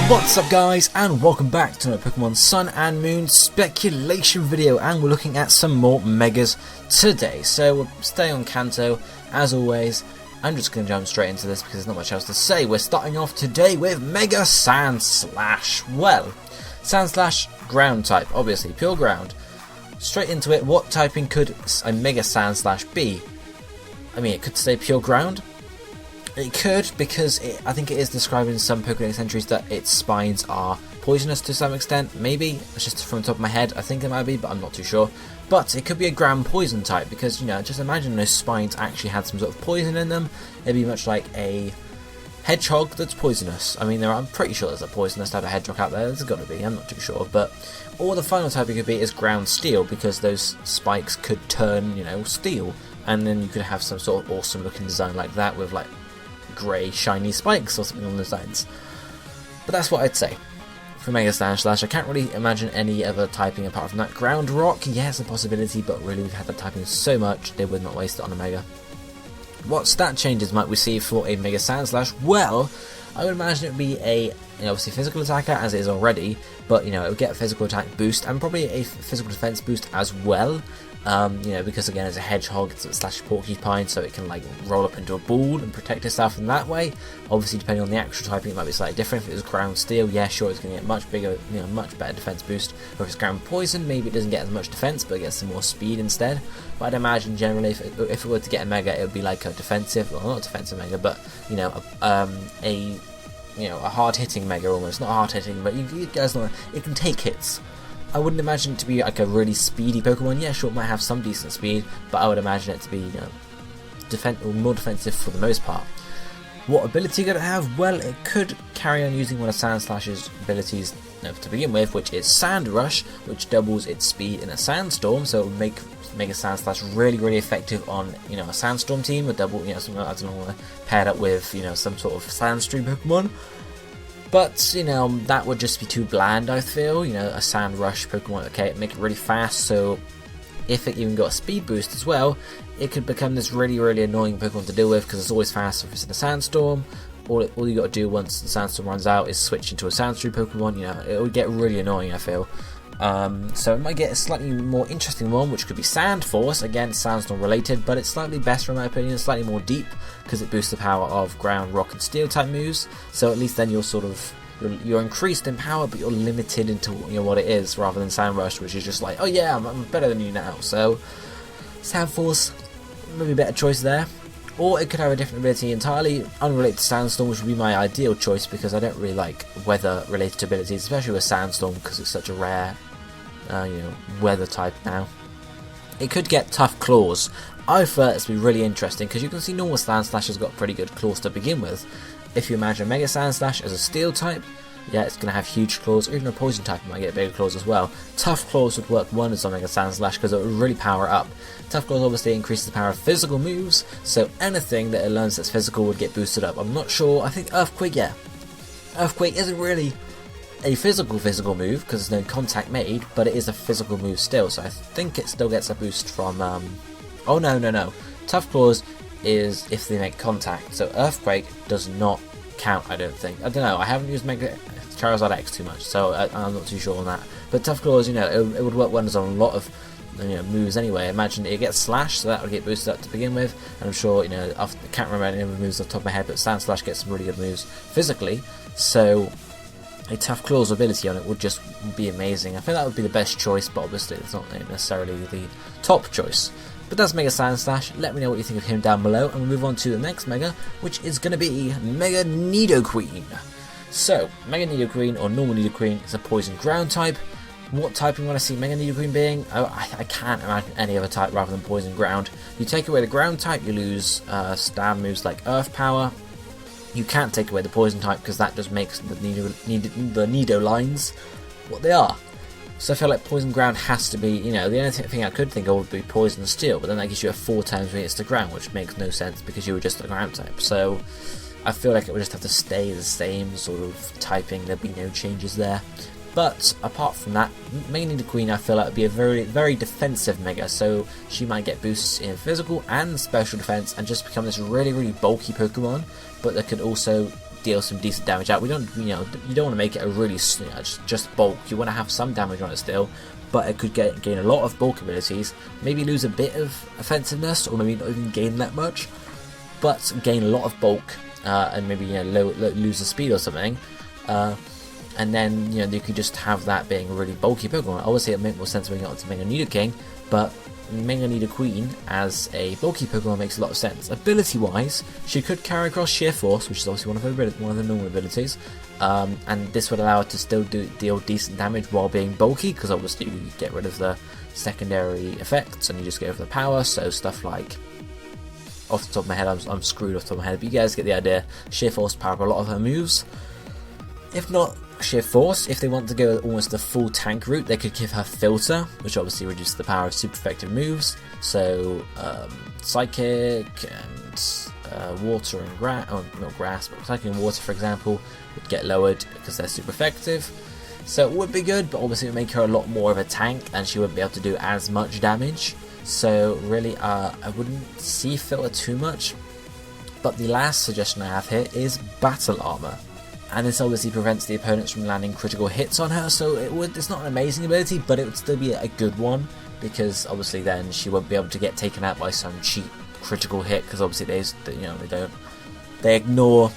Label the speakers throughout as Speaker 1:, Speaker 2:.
Speaker 1: What's up guys, and welcome back to another Pokemon Sun and Moon speculation video, and we're looking at some more Megas today. So we'll stay on Kanto, as always. I'm just going to jump straight into this because there's not much else to say. We're starting off today with Mega Sandslash. Well, Sandslash, ground type, obviously, pure ground. Straight into it, what typing could a Mega Sandslash be? I mean, it could say pure ground. It could, because I think it is described in some Pokédex entries that its spines are poisonous to some extent. Maybe, it's just from the top of my head, I think it might be, but I'm not too sure. But it could be a ground poison type, because, you know, just imagine those spines actually had some sort of poison in them. It'd be much like a hedgehog that's poisonous. I mean, I'm pretty sure there's a poisonous type of hedgehog out there. There's got to be, I'm not too sure. But, or the final type it could be is ground steel, because those spikes could turn, you know, steel. And then you could have some sort of awesome looking design like that with, like, grey shiny spikes or something on the sides. But that's what I'd say for Mega Sandslash. I can't really imagine any other typing apart from that. Ground Rock, yeah, it's a possibility, but really we've had that typing so much they would not waste it on a Mega. What stat changes might we see for a Mega Sandslash? Well, I would imagine it would be a, obviously physical attacker as it is already, but, you know, it would get a physical attack boost and probably a physical defense boost as well. You know, because again, as a hedgehog, it's a slash porcupine, so it can like roll up into a ball and protect itself in that way. Obviously, depending on the actual typing, it might be slightly different. If it was ground steel, yeah, sure, it's going to get much bigger, you know, much better defense boost. Or if it's ground poison, maybe it doesn't get as much defense, but it gets some more speed instead. But I'd imagine generally, if it were to get a Mega, it would be like a defensive, well, not a defensive Mega, but you know, a hard-hitting Mega almost. Not hard-hitting, but you guys know it can take hits. I wouldn't imagine it to be like a really speedy Pokemon. Yeah, sure, it might have some decent speed, but I would imagine it to be, you know, more defensive for the most part. What ability could it have? Well, it could carry on using one of Sandslash's abilities, you know, to begin with, which is Sand Rush, which doubles its speed in a sandstorm. So it would make Mega Sandslash really, really effective on, you know, a sandstorm team, with double, you know, something I don't know, paired up with, you know, some sort of sandstream Pokemon. But, you know, that would just be too bland, I feel. You know, a Sand Rush Pokemon, okay, make it really fast, so if it even got a speed boost as well, it could become this really, really annoying Pokemon to deal with, because it's always fast if it's in a sandstorm. All you got to do once the sandstorm runs out is switch into a Sandstream Pokemon. You know, it would get really annoying, I feel. So it might get a slightly more interesting one, which could be Sand Force. Again, Sandstorm related, but it's slightly better in my opinion, slightly more deep, because it boosts the power of ground, rock and steel type moves. So at least then you're increased in power, but you're limited into, you know, what it is, rather than Sand Rush, which is just like, oh yeah, I'm better than you now. So Sand Force, maybe a better choice there. Or it could have a different ability entirely unrelated to Sandstorm, which would be my ideal choice, because I don't really like weather related abilities, especially with Sandstorm, because it's such a rare you know, weather type now. It could get Tough Claws. I thought this would be really interesting, because you can see normal Sandslash has got pretty good claws to begin with. If you imagine Mega Sandslash as a steel type, yeah, it's going to have huge claws, or even a poison type might get bigger claws as well. Tough Claws would work wonders on Mega Sandslash, because it would really power up. Tough Claws obviously increases the power of physical moves, so anything that it learns that's physical would get boosted up. I'm not sure, I think Earthquake, yeah. Earthquake isn't really a physical move, because there's no contact made, but it is a physical move still, so I think it still gets a boost from, oh no. Tough Claws is if they make contact, so Earthquake does not count, I don't think. I don't know, I haven't used Mega Charizard X too much, so I'm not too sure on that. But Tough Claws, you know, it would work wonders on a lot of, you know, moves anyway. Imagine it gets Slash, so that would get boosted up to begin with, and I'm sure, you know, I can't remember any other moves off the top of my head, but Sandslash gets some really good moves physically, so a Tough Claws ability on it would just be amazing. I think that would be the best choice, but obviously it's not necessarily the top choice. But that's Mega Sandslash. Let me know what you think of him down below, and we'll move on to the next Mega, which is going to be Mega Nidoqueen. So, Mega Nidoqueen, or normal Nidoqueen, is a poison ground type. What type you want to see Mega Nidoqueen being? I can't imagine any other type rather than poison ground. You take away the ground type, you lose stab moves like Earth Power. You can't take away the poison type, because that just makes the Nido lines what they are. So I feel like poison ground has to be, you know, the only thing I could think of would be poison steel, but then that gives you a 4 times when it's the ground, which makes no sense because you were just a ground type. So I feel like it would just have to stay the same sort of typing, there'd be no changes there. But apart from that, Mega Nidoqueen I feel like would be a very, very defensive Mega, so she might get boosts in physical and special defense and just become this really, really bulky Pokemon, but that could also deal some decent damage out. We don't, you don't want to make it a really just bulk. You want to have some damage on it still, but it could gain a lot of bulk abilities. Maybe lose a bit of offensiveness, or maybe not even gain that much, but gain a lot of bulk, and maybe lose the speed or something. And then you could just have that being a really bulky Pokemon. Obviously, it makes more sense when you got into Mega Nidoking, but Mega Nidoqueen as a bulky Pokemon makes a lot of sense. Ability-wise, she could carry across Sheer Force, which is obviously one of the normal abilities, and this would allow her to still deal decent damage while being bulky, because obviously you get rid of the secondary effects and you just go for the power. So stuff like, off the top of my head, I'm screwed off the top of my head, but you guys get the idea. Sheer Force power up a lot of her moves. If not Sheer Force, if they want to go almost the full tank route, they could give her Filter, which obviously reduces the power of super effective moves. So Psychic and Water and Grass, oh not Grass, but Psychic and Water, for example, would get lowered because they're super effective. So it would be good, but obviously it would make her a lot more of a tank, and she wouldn't be able to do as much damage. So really, I wouldn't see Filter too much. But the last suggestion I have here is Battle Armor. And this obviously prevents the opponents from landing critical hits on her, so it's not an amazing ability, but it would still be a good one, because obviously then she won't be able to get taken out by some cheap critical hit, because obviously they ignore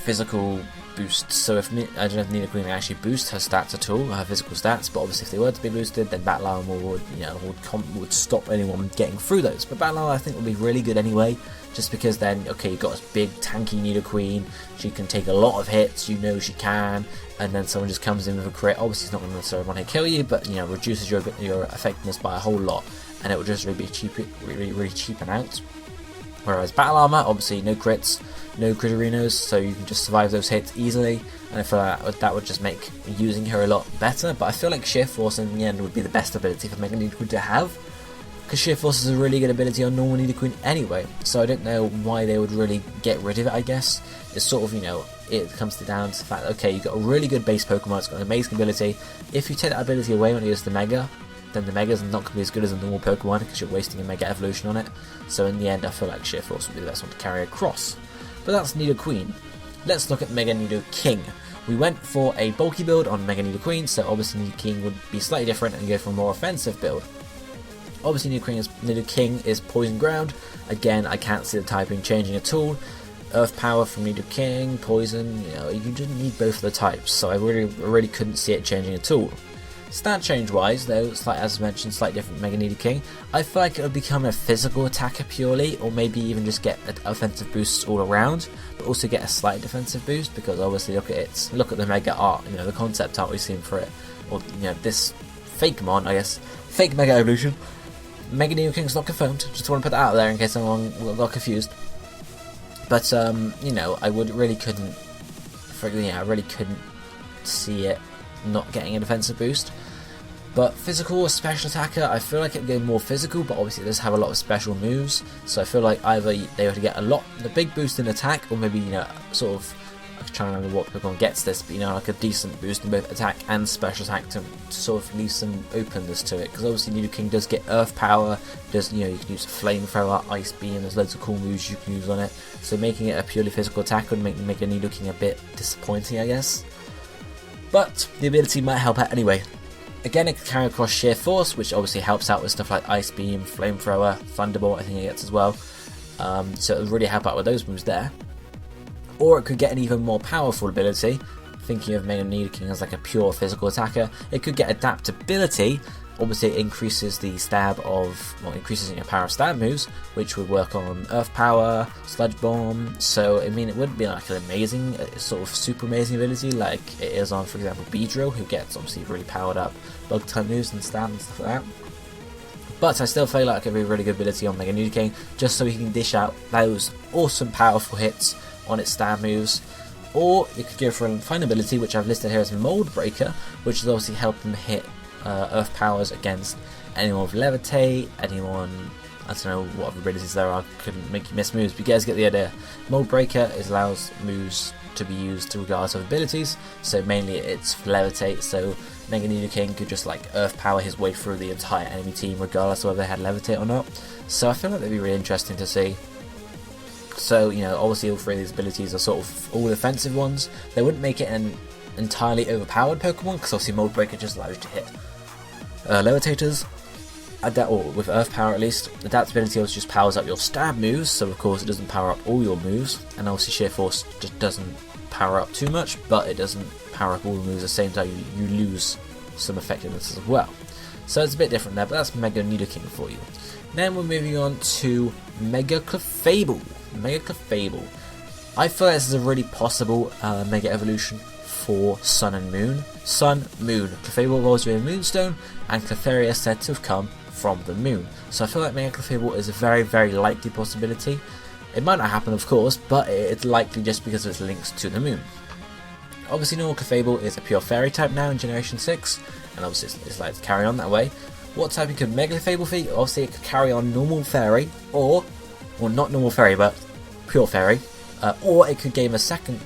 Speaker 1: physical boosts. So if I don't know if Nidoqueen can actually boost her stats at all, her physical stats, but obviously if they were to be boosted, then Battle Armor would stop anyone getting through those. But Battle Armor I think would be really good anyway, just because then, okay, you've got this big tanky Nidoqueen, she can take a lot of hits, she can, and then someone just comes in with a crit. Obviously it's not going to necessarily one hit kill you, but reduces your effectiveness by a whole lot, and it will just really cheapen out. Whereas Battle Armor, obviously no crits, no Criterinos, so you can just survive those hits easily, and I feel like that would just make using her a lot better. But I feel like Sheer Force in the end would be the best ability for Mega Nidoqueen to have, because Sheer Force is a really good ability on normal Nidoqueen anyway, so I don't know why they would really get rid of it. I guess it's sort of, it comes down to the fact that, okay, you've got a really good base Pokemon, it's got an amazing ability. If you take that ability away when you use the Mega, then the Mega's not going to be as good as a normal Pokemon, because you're wasting a Mega Evolution on it. So in the end, I feel like Sheer Force would be the best one to carry across. But that's Nidoqueen. Let's look at Mega Nidoking. We went for a bulky build on Mega Nidoqueen, so obviously Nidoking would be slightly different and go for a more offensive build. Obviously Nidoking is Poison Ground. Again, I can't see the typing changing at all. Earth Power from Nidoking, Poison, you just need both of the types, so I really couldn't see it changing at all. Stat change wise though, as mentioned, slightly different Mega Nidoking. I feel like it would become a physical attacker purely, or maybe even just get offensive boosts all around, but also get a slight defensive boost, because obviously look at the Mega art, the concept art we've seen for it, or this fake Mega Evolution. Mega Nidoking's not confirmed, just want to put that out there in case anyone got confused. But I really couldn't see it not getting a defensive boost. But physical or special attacker, I feel like it would go more physical, but obviously it does have a lot of special moves, so I feel like either they were to get the big boost in attack, or maybe sort of, I'm trying to remember what Pokemon gets this, but like a decent boost in both attack and special attack to sort of leave some openness to it, because obviously Nidoking does get Earth Power, you can use Flamethrower, Ice Beam, there's loads of cool moves you can use on it, so making it a purely physical attack would make a Nidoking a bit disappointing, I guess. But the ability might help out anyway. Again, it can carry across Sheer Force, which obviously helps out with stuff like Ice Beam, Flamethrower, Thunderbolt, I think it gets as well. So it would really help out with those moves there. Or it could get an even more powerful ability. Thinking of Mega Nidoking as like a pure physical attacker, it could get Adaptability. Obviously it increases the increases in your power of stab moves, which would work on Earth Power, Sludge Bomb, so it wouldn't be like an amazing, sort of super amazing ability like it is on, for example, Beedrill, who gets obviously really powered up bug type moves and stab and stuff like that. But I still feel like it could be a really good ability on Mega Nidoking, just so he can dish out those awesome powerful hits on its stab moves. Or you could go for a final ability, which I've listed here as Mold Breaker, which is obviously help them hit Earth Powers against anyone with Levitate, anyone, I don't know what other abilities there are, couldn't make you miss moves, but you guys get the idea. Mold Breaker allows moves to be used regardless of abilities, so mainly it's for Levitate, so Mega Nidoking could just Earth Power his way through the entire enemy team regardless of whether they had Levitate or not, so I feel like that'd be really interesting to see. So, you know, obviously all three of these abilities are sort of all defensive ones. They wouldn't make it an entirely overpowered Pokemon, because obviously Mold Breaker just allows you to hit Levitators, or with Earth Power at least. Adaptability also just powers up your stab moves, so of course it doesn't power up all your moves, and obviously Sheer Force just doesn't power up too much, but it doesn't power up all the moves at the same time. You lose some effectiveness as well. So it's a bit different there, but that's Mega Nidoking for you. Then we're moving on to Mega Clefable. Mega Clefable. I feel like this is a really possible Mega Evolution for Sun and Moon. Sun, Moon. Clefable evolves with a Moonstone, and Clefairy is said to have come from the Moon. So I feel like Mega Clefable is a very, very likely possibility. It might not happen, of course, but it's likely just because of its links to the Moon. Obviously, normal Clefable is a pure Fairy type now in Generation 6, and obviously it's like to carry on that way. What type could Mega Clefable be? Obviously, it could carry on normal Fairy, or not normal Fairy, but pure Fairy, or it could gain a second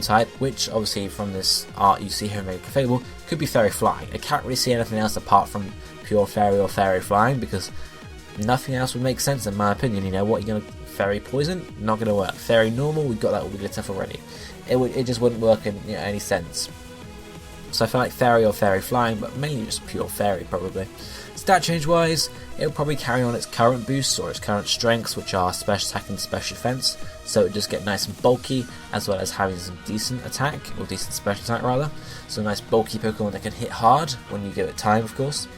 Speaker 1: type, which obviously from this art you see here in Mega Clefable could be Fairy Flying. I can't really see anything else apart from pure Fairy or Fairy Flying, because nothing else would make sense in my opinion. You know, what, you're gonna Fairy Poison? Not gonna work. Fairy Normal? We've got that with Wigglytuff already. It just wouldn't work in, you know, any sense. So I feel like Fairy or Fairy Flying, but mainly just pure Fairy probably. Stat change wise, it'll probably carry on its current boosts or its current strengths, which are Special Attack and Special Defense. So it just get nice and bulky, as well as having some decent attack, or decent special attack rather. So a nice bulky Pokemon that can hit hard when you give it time, of course.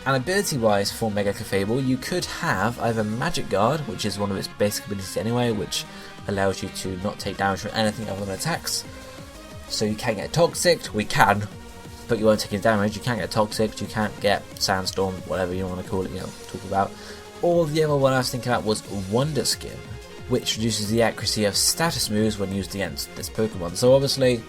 Speaker 1: And ability wise for Mega Clefable, you could have either Magic Guard, which is one of its basic abilities anyway, which allows you to not take damage from anything other than attacks. So you can get Toxic, we can, but you won't take any damage. You can't get Toxic, you can't get Sandstorm, whatever you want to call it, you know, talk about. Or the other one I was thinking about was Wonder Skin, which reduces the accuracy of status moves when used against this Pokemon. So obviously,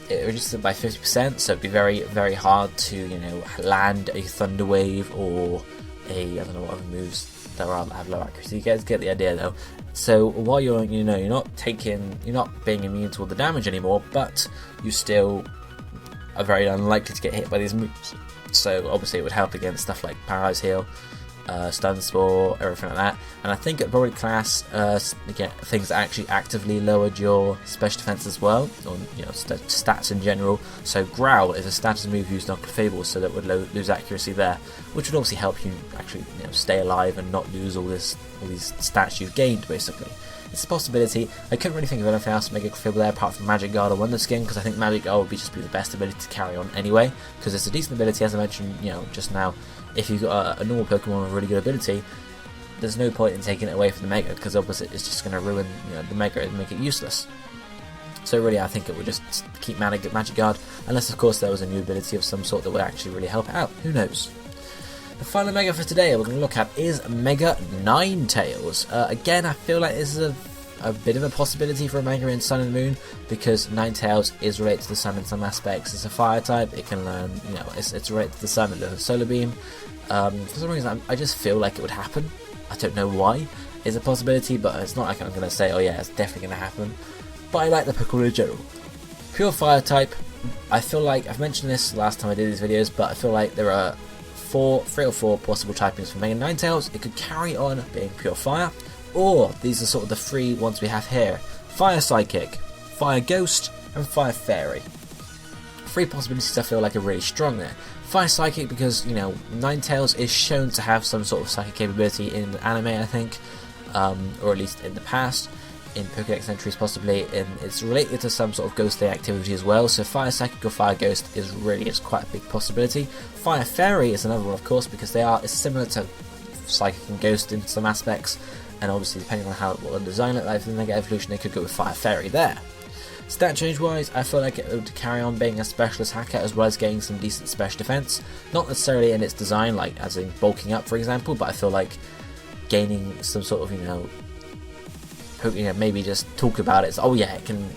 Speaker 1: it reduces it by 50%, so it'd be very, very hard to, you know, land a Thunder Wave or a, I don't know what other moves that have low accuracy. You guys get the idea though. So while you're not being immune to all the damage anymore, but you still are very unlikely to get hit by these moves. So obviously it would help against stuff like Paralyze Heal, Stun Spore, everything like that. And I think it'd probably class things that actually actively lowered your special defense as well, or stats in general. So Growl is a status move used on Clefable, so that would lose accuracy there, which would obviously help you actually stay alive and not lose all these stats you've gained basically. It's a possibility. I couldn't really think of anything else to make a Clefable there apart from Magic Guard or Wonder Skin, because I think Magic Guard would just be the best ability to carry on anyway, because it's a decent ability, as I mentioned just now. If you've got a normal Pokemon with a really good ability, there's no point in taking it away from the Mega, because obviously it's just going to ruin the Mega and make it useless. So really I think it would just keep Magic Guard, unless of course there was a new ability of some sort that would actually really help it out. Who knows? The final Mega for today we're going to look at is Mega Ninetales. Again, I feel like this is a bit of a possibility for a Mega in Sun and Moon, because Ninetales is related to the Sun in some aspects. It's a Fire type, it can learn, it's related to the Sun and the Solar Beam. For some reason I just feel like it would happen. I don't know why. It's a possibility, but it's not like I'm going to say, oh yeah, it's definitely going to happen. But I like the Pokemon in general. Pure Fire type, I feel like, I've mentioned this last time I did these videos, but I feel like there are 3 or 4 possible typings for Mega Ninetales. It could carry on being Pure Fire, or these are sort of the 3 ones we have here: Fire Psychic, Fire Ghost, and Fire Fairy. 3 possibilities I feel like are really strong there. Fire Psychic because, Ninetales is shown to have some sort of psychic capability in the anime, I think, or at least in the past, in Pokédex entries possibly, and it's related to some sort of ghostly activity as well, so Fire Psychic or Fire Ghost is quite a big possibility. Fire Fairy is another one, of course, because it's similar to Psychic and Ghost in some aspects, and obviously depending on what the design look like for the Mega Evolution, they could go with Fire Fairy there. Stat change wise, I feel like it would carry on being a specialist hacker as well as getting some decent special defense. Not necessarily in its design, like as in bulking up for example, but I feel like gaining some sort of, maybe just talk about it. Oh yeah, it can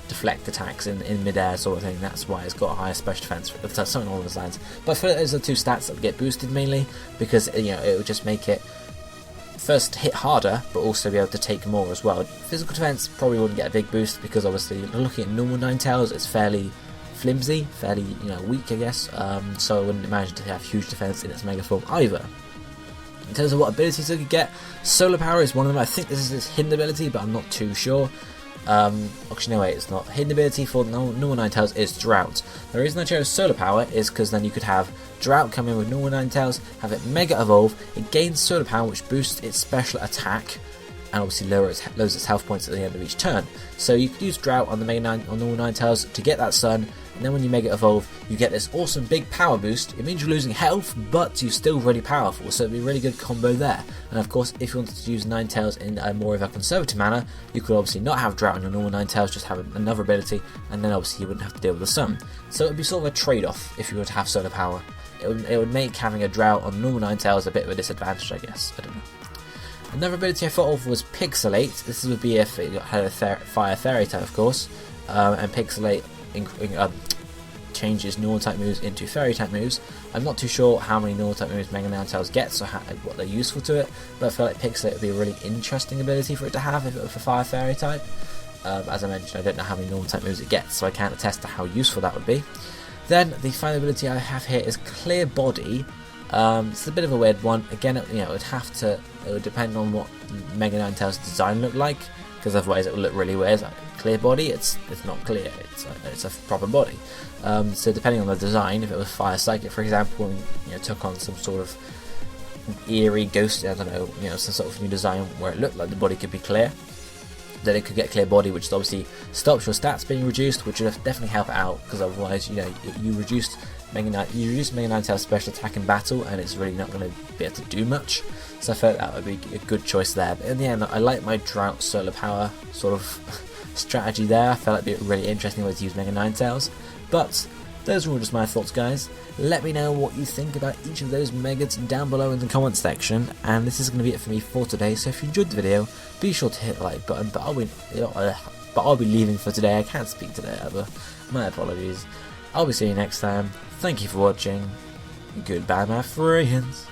Speaker 1: deflect attacks in midair sort of thing. That's why it's got a higher special defense, something along those lines. But I feel like those are 2 stats that would get boosted mainly, because it would just make it first hit harder, but also be able to take more as well. Physical defense probably wouldn't get a big boost, because obviously looking at normal Ninetales, it's fairly flimsy, fairly weak I guess, so I wouldn't imagine to have huge defense in its Mega form either. In terms of what abilities it could get, Solar Power is one of them. I think this is its hidden ability, but I'm not too sure. Actually, no, wait, it's not. Hidden ability for normal Ninetales is Drought. The reason I chose Solar Power is because then you could have Drought come in with normal Ninetales, have it Mega Evolve, it gains Solar Power, which boosts its special attack, and obviously lowers its health points at the end of each turn. So you could use Drought on the normal Ninetales to get that Sun, and then when you Mega Evolve, you get this awesome big power boost. It means you're losing health, but you're still really powerful, so it'd be a really good combo there. And of course, if you wanted to use Ninetales in a more of a conservative manner, you could obviously not have Drought on your normal Ninetales, just have another ability, and then obviously you wouldn't have to deal with the Sun. So it would be sort of a trade-off if you were to have Solar Power. It would make having a Drought on normal Ninetales a bit of a disadvantage, I guess. I don't know. Another ability I thought of was Pixelate. This would be if it had a Fire Fairy type, of course, and Pixelate changes normal type moves into Fairy type moves. I'm not too sure how many normal type moves Mega Ninetales gets or what they're useful to it, but I feel like Pixelate would be a really interesting ability for it to have if it was a Fire Fairy type. As I mentioned, I don't know how many normal type moves it gets, so I can't attest to how useful that would be. Then the final ability I have here is Clear Body. It's a bit of a weird one. Again, it would depend on what Mega Ninetales design looked like, because otherwise it would look really weird. Like, clear body, it's not clear. It's a proper body. So depending on the design, if it was Fire Psychic, for example, and took on some sort of eerie ghost, I don't know, some sort of new design where it looked like the body could be clear, then it could get Clear Body, which obviously stops your stats being reduced, which would definitely help out, because otherwise, you reduced Mega Ninetales' special attack in battle, and it's really not going to be able to do much. So I felt that would be a good choice there. But in the end, I like my Drought Solar Power sort of strategy there. I felt like it'd be a really interesting way to use Mega Ninetales. But those are all just my thoughts, guys. Let me know what you think about each of those Megas down below in the comments section. And this is going to be it for me for today. So if you enjoyed the video, be sure to hit the like button. But I'll be leaving for today. I can't speak today ever. My apologies. I'll be seeing you next time. Thank you for watching. Goodbye, my friends.